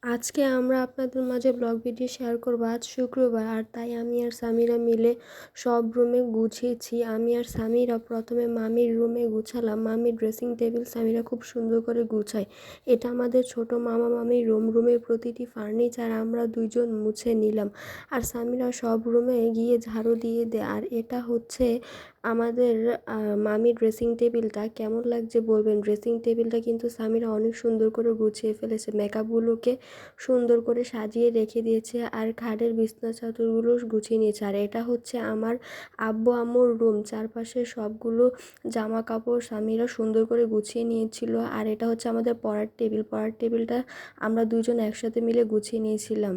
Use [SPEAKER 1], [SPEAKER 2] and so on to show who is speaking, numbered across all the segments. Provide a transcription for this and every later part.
[SPEAKER 1] আজকে আমরা আপনাদের মাঝে ব্লগ ভিডিও শেয়ার করব। আজ শুক্রবার, আর তাই আমি আর সামিরা মিলে সব রুমে গুছিয়েছি। আমি আর সামিরা প্রথমে মামির রুমে গুছালাম। মামির ড্রেসিং টেবিল সামিরা খুব সুন্দর করে গুছায়। এটা আমাদের ছোট মামা মামির রুম। রুমের প্রতিটি ফার্নিচার আমরা দুইজন মুছে নিলাম। আর সামিরা সব রুমে গিয়ে ঝাড়ু দিয়ে দেয়। আর এটা হচ্ছে আমাদের মামির ড্রেসিং টেবিলটা। কেমন লাগছে বলবেন। ড্রেসিং টেবিলটা কিন্তু সামিরা অনেক সুন্দর করে গুছিয়ে ফেলেছে। মেকআপগুলোকে সুন্দর করে সাজিয়ে রেখে দিয়েছে, আর খাটের বিছনা চাদরগুলো গুছিয়ে নিয়েছে। আর এটা হচ্ছে আমার আব্বু আম্মুর রুম। চারপাশে সবগুলো জামা কাপড় সামিরা সুন্দর করে গুছিয়ে নিয়েছিল। আর এটা হচ্ছে আমাদের পড়ার টেবিল। পড়ার টেবিলটা আমরা দুইজন একসাথে মিলে গুছিয়ে নিয়েছিলাম।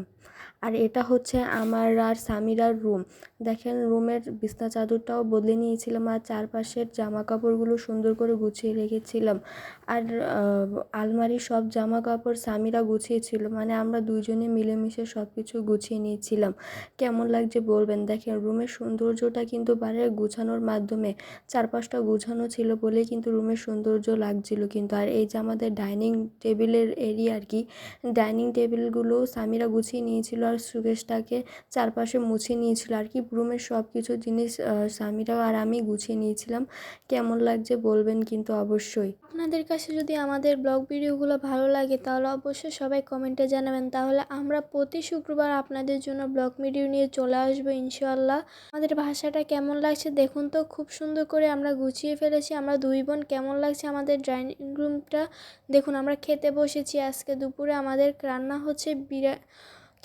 [SPEAKER 1] আর এটা হচ্ছে আমার আর সামিরার রুম। দেখেন রুমের বিছনা চাদরটাও বদলে নিয়েছিলাম, আর চারপাশের জামা কাপড়গুলো সুন্দর করে গুছিয়ে রেখেছিলাম। আর আলমারির সব জামা কাপড় সামিরা গুছিয়েছিল, মানে আমরা দুইজনে মিলেমিশে সব কিছু গুছিয়ে নিয়েছিলাম। কেমন লাগছে বলবেন। দেখেন রুমের সৌন্দর্যটা কিন্তু বাড়ে গুছানোর মাধ্যমে। চারপাশটা গুছানো ছিল বলেই কিন্তু রুমের সৌন্দর্য লাগছিল কিন্তু। আর এই যে আমাদের ডাইনিং টেবিলের এরিয়া আর কি, ডাইনিং টেবিলগুলো সামিরা গুছিয়ে নিয়েছিল, আর সুকেশটাকে চারপাশে মুছে নিয়েছিল আর কি। রুমের সব কিছু জিনিস সামিরাও আর আমি গুছিয়ে নিয়েছিলাম। কেমন লাগছে বলবেন কিন্তু অবশ্যই।
[SPEAKER 2] আপনাদের কাছে যদি আমাদের ব্লগ ভিডিওগুলো ভালো লাগে তাহলে অবশ্যই সবাই কমেন্টে জানাবেন। তাহলে আমরা প্রতি শুক্রবার আপনাদের জন্য ব্লগ ভিডিও নিয়ে চলে আসবো ইনশাআল্লাহ। আমাদের ভাষাটা কেমন লাগছে দেখুন তো, খুব সুন্দর করে আমরা গুছিয়ে ফেলেছি। আমরা দুই বোন কেমন লাগছে আমাদের ডাইনিং রুমটা দেখুন। আমরা খেতে বসেছি। আজকে দুপুরে আমাদের রান্না হচ্ছে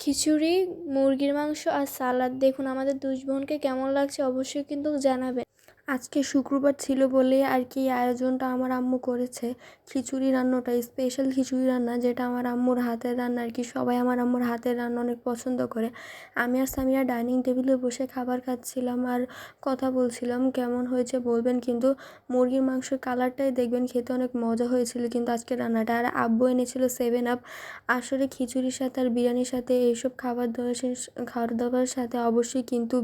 [SPEAKER 2] খিচুড়ি, মুরগির মাংস আর সালাদ। দেখুন আমাদের দুই বোনকে কেমন লাগছে অবশ্যই কিন্তু জানাবেন।
[SPEAKER 1] আজকে শুক্রবার ছিল বলে আর কি আয়োজনটা আমার আম্মু করেছে। খিচুড়ি রান্নাটা স্পেশাল খিচুড়ি রান্না, যেটা আমার আম্মুর হাতের রান্না আর কি। সবাই আমার আম্মুর হাতের রান্না অনেক পছন্দ করে। আমি আর সামিয়া ডাইনিং টেবিলে বসে খাবার খাচ্ছিলাম আর কথা বলছিলাম। কেমন হয়েছে বলবেন কিন্তু। মুরগির মাংসের কালারটাই দেখবেন, খেতে অনেক মজা হয়েছিল কিন্তু আজকে রান্নাটা। আর আব্বু এনেছিল 7 আপ। আসলে খিচুড়ির সাথে আর বিরিয়ানির সাথে এইসব খাবার দাবার সাথে অবশ্যই কিন্তু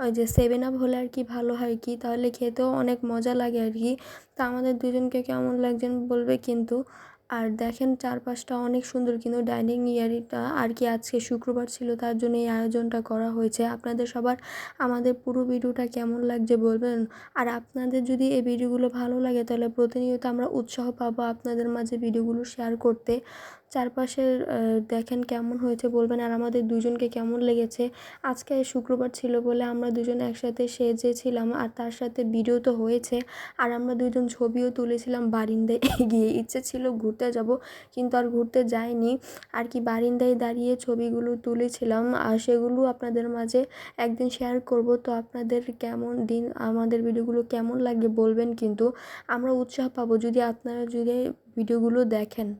[SPEAKER 1] ওই যে 7 আপ হলে আর কি ভালো হয় কি, তাহলে খেতেও অনেক মজা লাগে আর কি। তা আমাদের দুজনকে কেমন লাগছেন বলবে কিন্তু। আর দেখেন চারপাশটা অনেক সুন্দর কিন্তু ডাইনিং এরিয়াটা আর কি। আজকে শুক্রবার ছিল তার জন্য এই আয়োজনটা করা হয়েছে। আপনাদের সবার আমাদের পুরো ভিডিওটা কেমন লাগছে বলবেন। আর আপনাদের যদি এই ভিডিওগুলো ভালো লাগে তাহলে প্রতিনিয়ত আমরা উৎসাহ পাবো আপনাদের মাঝে ভিডিওগুলো শেয়ার করতে। চারপাশের দেখেন কেমন হয়েছে বলবেন। আর আমাদের দুজনকে কেমন লেগেছে। আজকে শুক্রবার ছিল বলে আমরা দুজন একসাথে সেজেছিলাম, আর তার সাথে ভিডিও তো হয়েছে। আর আমরা দুজন ছবিও তুলেছিলাম বারিন্দায় গিয়ে। ইচ্ছে ছিল ঘুরতে যাব কিন্তু আর ঘুরতে যাইনি আর কি। বারিন্দায় দাঁড়িয়ে ছবিগুলো তুলেছিলাম, আর সেগুলো আপনাদের মাঝে একদিন শেয়ার করব। তো আপনাদের কেমন দিন আমাদের ভিডিওগুলো কেমন লাগে বলবেন কিন্তু। আমরা উৎসাহ পাবো যদি আপনারা যদি ভিডিওগুলো দেখেন।